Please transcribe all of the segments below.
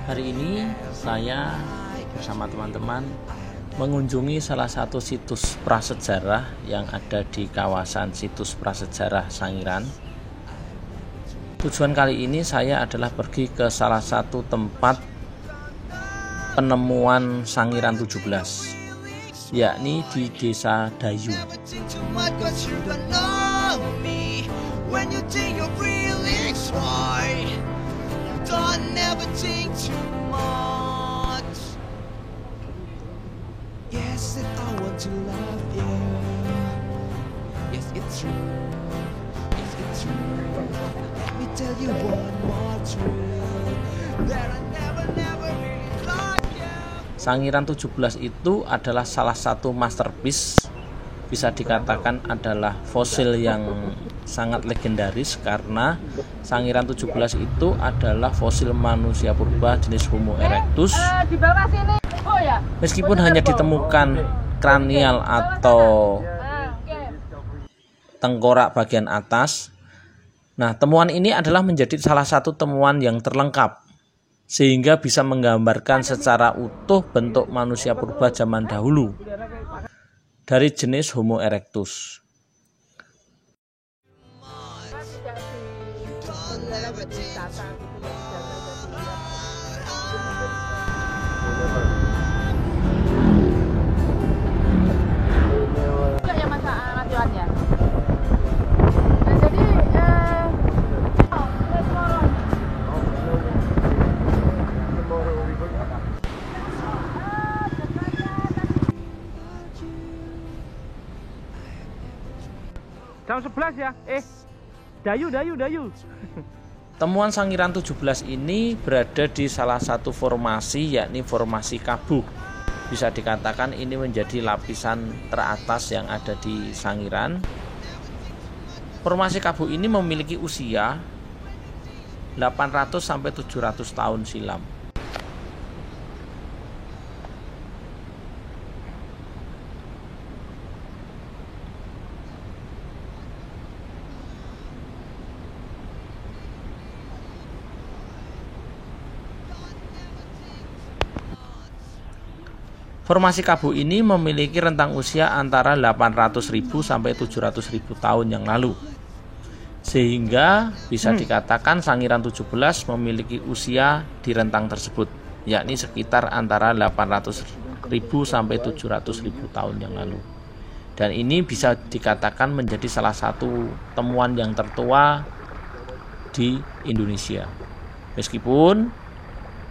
Hari ini saya bersama teman-teman mengunjungi salah satu situs prasejarah yang ada di kawasan situs prasejarah Sangiran. Tujuan kali ini saya adalah pergi ke salah satu tempat penemuan Sangiran 17, yakni di Desa Dayu. Sangiran 17 itu adalah salah satu masterpiece, bisa dikatakan adalah fosil yang sangat legendaris karena Sangiran 17 itu adalah fosil manusia purba jenis Homo erectus. Meskipun hanya ditemukan kranial atau tengkorak bagian atas, nah temuan ini adalah menjadi salah satu temuan yang terlengkap sehingga bisa menggambarkan secara utuh bentuk manusia purba zaman dahulu dari jenis Homo erectus. Jam 11 ya? Dayu. Temuan Sangiran 17 ini berada di salah satu formasi, yakni formasi Kabuk. Bisa dikatakan ini menjadi lapisan teratas yang ada di Sangiran. Formasi Kabuk ini memiliki usia 800 sampai 700 tahun silam. Formasi Kabuk ini memiliki rentang usia antara 800.000 sampai 700.000 tahun yang lalu. Sehingga bisa dikatakan Sangiran 17 memiliki usia di rentang tersebut, yakni sekitar antara 800.000 sampai 700.000 tahun yang lalu. Dan ini bisa dikatakan menjadi salah satu temuan yang tertua di Indonesia. Meskipun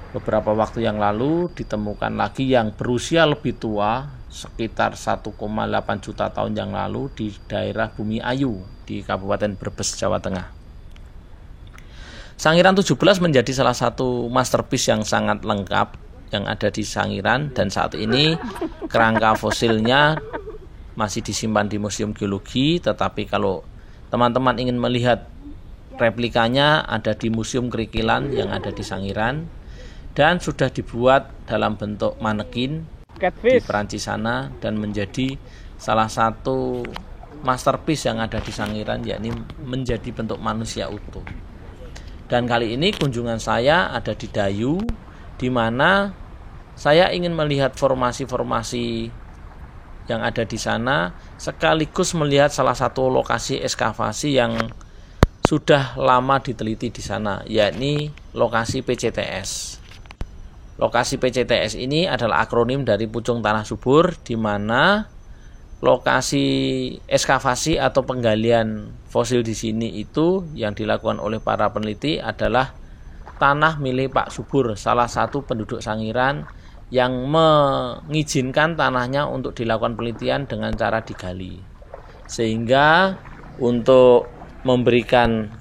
beberapa waktu yang lalu ditemukan lagi yang berusia lebih tua, sekitar 1,8 juta tahun yang lalu di daerah Bumi Ayu di Kabupaten Brebes, Jawa Tengah. Sangiran 17 menjadi salah satu masterpiece yang sangat lengkap yang ada di Sangiran, dan saat ini kerangka fosilnya masih disimpan di Museum Geologi, tetapi kalau teman-teman ingin melihat replikanya ada di Museum Kerikilan yang ada di Sangiran. Dan sudah dibuat dalam bentuk manekin di Perancis sana dan menjadi salah satu masterpiece yang ada di Sangiran, yakni menjadi bentuk manusia utuh. Dan kali ini kunjungan saya ada di Dayu, di mana saya ingin melihat formasi-formasi yang ada di sana, sekaligus melihat salah satu lokasi ekskavasi yang sudah lama diteliti di sana, yakni lokasi PCTS. Lokasi PCTS ini adalah akronim dari Pucung Tanah Subur, di mana lokasi ekskavasi atau penggalian fosil di sini itu yang dilakukan oleh para peneliti adalah tanah milik Pak Subur, salah satu penduduk Sangiran yang mengizinkan tanahnya untuk dilakukan penelitian dengan cara digali. Sehingga untuk memberikan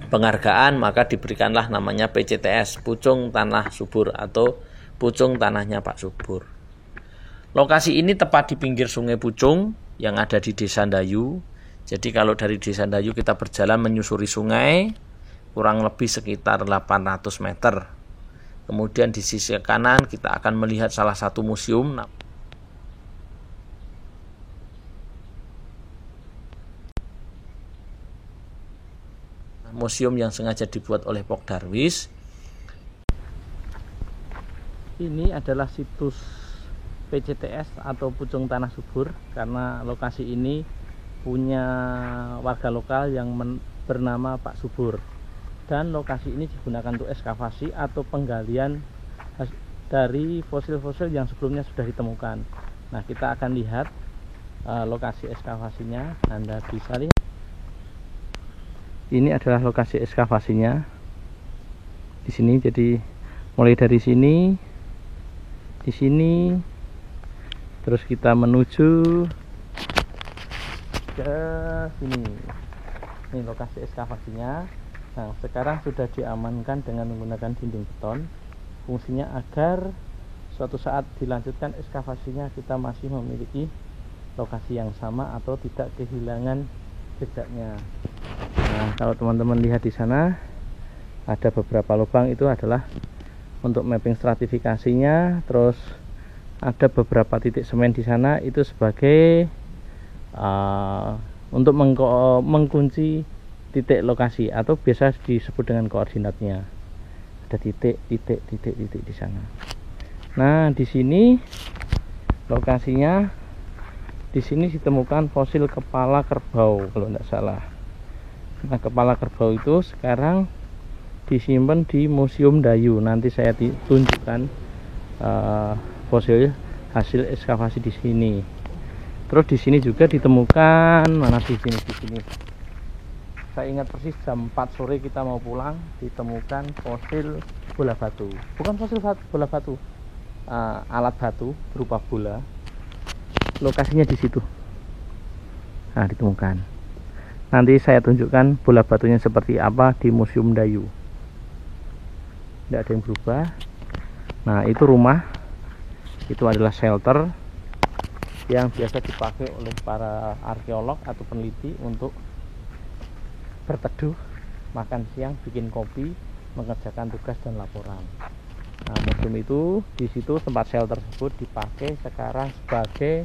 penghargaan maka diberikanlah namanya PCTS, Pucung Tanah Subur atau Pucung Tanahnya Pak Subur. Lokasi ini tepat di pinggir Sungai Pucung yang ada di Desa Dayu. Jadi kalau dari Desa Dayu kita berjalan menyusuri sungai kurang lebih sekitar 800 meter. Kemudian di sisi kanan kita akan melihat salah satu museum. Museum yang sengaja dibuat oleh Pok Darwis. Ini adalah situs PCTS atau Pucung Tanah Subur, karena lokasi ini punya warga lokal yang bernama Pak Subur, dan lokasi ini digunakan untuk ekskavasi atau penggalian dari fosil-fosil yang sebelumnya sudah ditemukan. Nah, kita akan lihat lokasi ekskavasinya. Anda bisa lihat, ini adalah lokasi ekskavasinya di sini. Jadi mulai dari sini, di sini, terus kita menuju ke sini. Ini lokasi ekskavasinya. Nah, sekarang sudah diamankan dengan menggunakan dinding beton. Fungsinya agar suatu saat dilanjutkan ekskavasinya kita masih memiliki lokasi yang sama atau tidak kehilangan jejaknya. Nah, kalau teman-teman lihat di sana ada beberapa lubang, itu adalah untuk mapping stratifikasinya. Terus ada beberapa titik semen di sana, itu sebagai untuk mengunci titik lokasi atau biasa disebut dengan koordinatnya. Ada titik di sana. Nah, di sini lokasinya, di sini ditemukan fosil kepala kerbau kalau tidak salah. Nah, kepala kerbau itu sekarang disimpan di Museum Dayu. Nanti saya tunjukkan fosil hasil ekskavasi di sini. Terus di sini juga ditemukan, mana di sini. Saya ingat persis jam 4 sore kita mau pulang, ditemukan fosil bola batu. Bukan fosil bola batu, alat batu berupa bola. Lokasinya di situ. Nah, ditemukan. Nanti saya tunjukkan bola batunya seperti apa di Museum Dayu. Tidak ada yang berubah. Nah, itu rumah. Itu adalah shelter yang biasa dipakai oleh para arkeolog atau peneliti untuk berteduh, makan siang, bikin kopi, mengerjakan tugas dan laporan. Nah, museum itu di situ, tempat shelter tersebut dipakai sekarang sebagai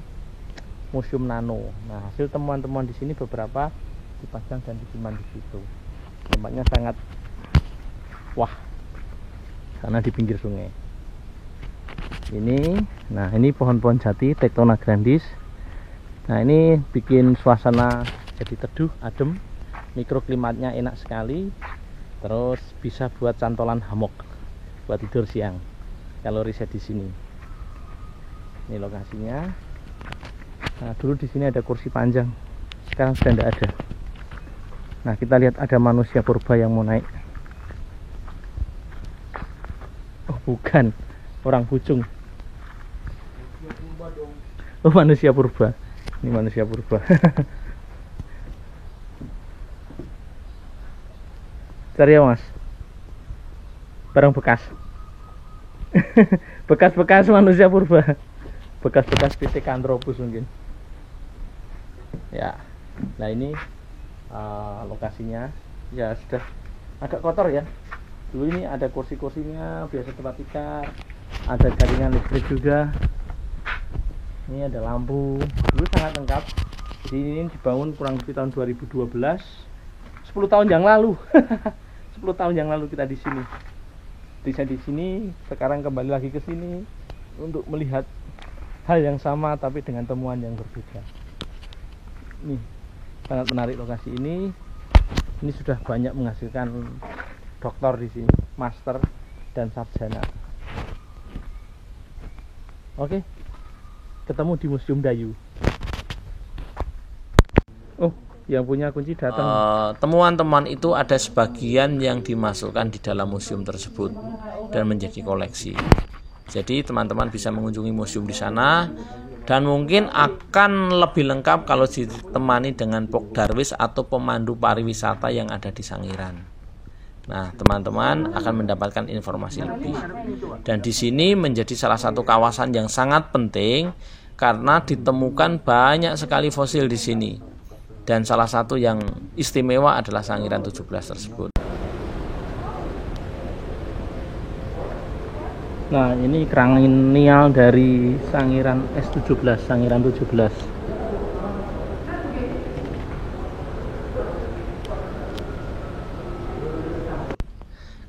museum nano. Nah, hasil temuan-temuan di sini beberapa dipajang dan disimpan di situ. Tempatnya sangat wah, karena di pinggir sungai. Nah ini pohon-pohon jati Tectona grandis. Nah, ini bikin suasana jadi teduh, adem, mikroklimatnya enak sekali. Terus bisa buat cantolan hammock buat tidur siang kalau riset di sini. Ini lokasinya. Nah, dulu di sini ada kursi panjang, sekarang sudah tidak ada. Nah, kita lihat ada manusia purba yang mau naik. Oh, bukan, orang pucung. Oh, manusia purba. Ini manusia purba. Cari ya, Mas. Barang bekas. Bekas-bekas manusia purba. Bekas-bekas Pithecanthropus mungkin. Ya. Nah, ini lokasinya ya sudah agak kotor ya. Dulu ini ada kursi-kursinya, biasa tempat tikar, ada jaringan listrik juga. Ini ada lampu, dulu sangat lengkap. Jadi ini dibangun kurang lebih tahun 2012, 10 tahun yang lalu. 10 tahun yang lalu kita di sini. Bisa di sini, sekarang kembali lagi ke sini untuk melihat hal yang sama tapi dengan temuan yang berbeda. Nih, sangat menarik lokasi ini. Ini sudah banyak menghasilkan doktor di sini, master dan sarjana. Oke. Ketemu di Museum Dayu. Oh, yang punya kunci datang. Temuan-temuan itu ada sebagian yang dimasukkan di dalam museum tersebut dan menjadi koleksi. Jadi teman-teman bisa mengunjungi museum di sana, dan mungkin akan lebih lengkap kalau ditemani dengan Pok Darwis atau pemandu pariwisata yang ada di Sangiran. Nah, teman-teman akan mendapatkan informasi lebih. Dan di sini menjadi salah satu kawasan yang sangat penting karena ditemukan banyak sekali fosil di sini. Dan salah satu yang istimewa adalah Sangiran 17 tersebut. Nah, ini kranial dari Sangiran S17, Sangiran 17.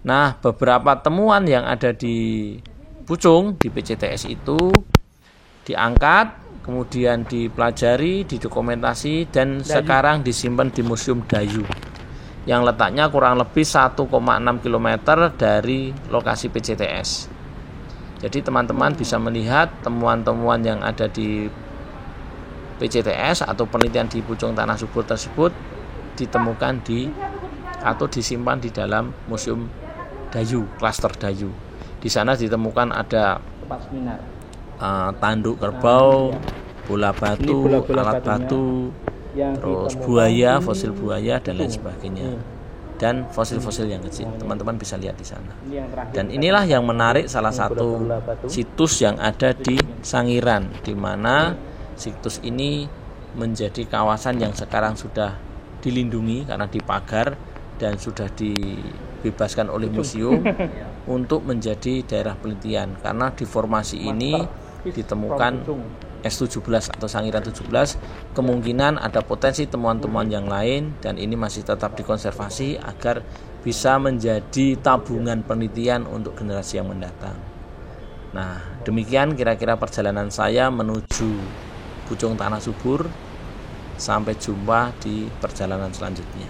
Nah, beberapa temuan yang ada di pucung di PCTS itu diangkat, kemudian dipelajari, didokumentasi, dan sekarang disimpan di Museum Dayu yang letaknya kurang lebih 1,6 km dari lokasi PCTS. Jadi teman-teman bisa melihat temuan-temuan yang ada di PCTS atau penelitian di pucung tanah subur tersebut ditemukan atau disimpan di dalam Museum Dayu, klaster Dayu. Di sana ditemukan ada tanduk kerbau, bola batu, alat batu, terus buaya, fosil buaya, dan lain sebagainya. Dan fosil-fosil yang kecil, teman-teman bisa lihat di sana. Dan inilah yang menarik, salah satu situs yang ada di Sangiran, di mana situs ini menjadi kawasan yang sekarang sudah dilindungi karena dipagar dan sudah dibebaskan oleh museum untuk menjadi daerah penelitian. Karena di formasi ini ditemukan S17 atau Sangiran 17, kemungkinan ada potensi temuan-temuan yang lain, dan ini masih tetap dikonservasi agar bisa menjadi tabungan penelitian untuk generasi yang mendatang. Nah, demikian kira-kira perjalanan saya menuju Pucung Tanah Subur. Sampai jumpa di perjalanan selanjutnya.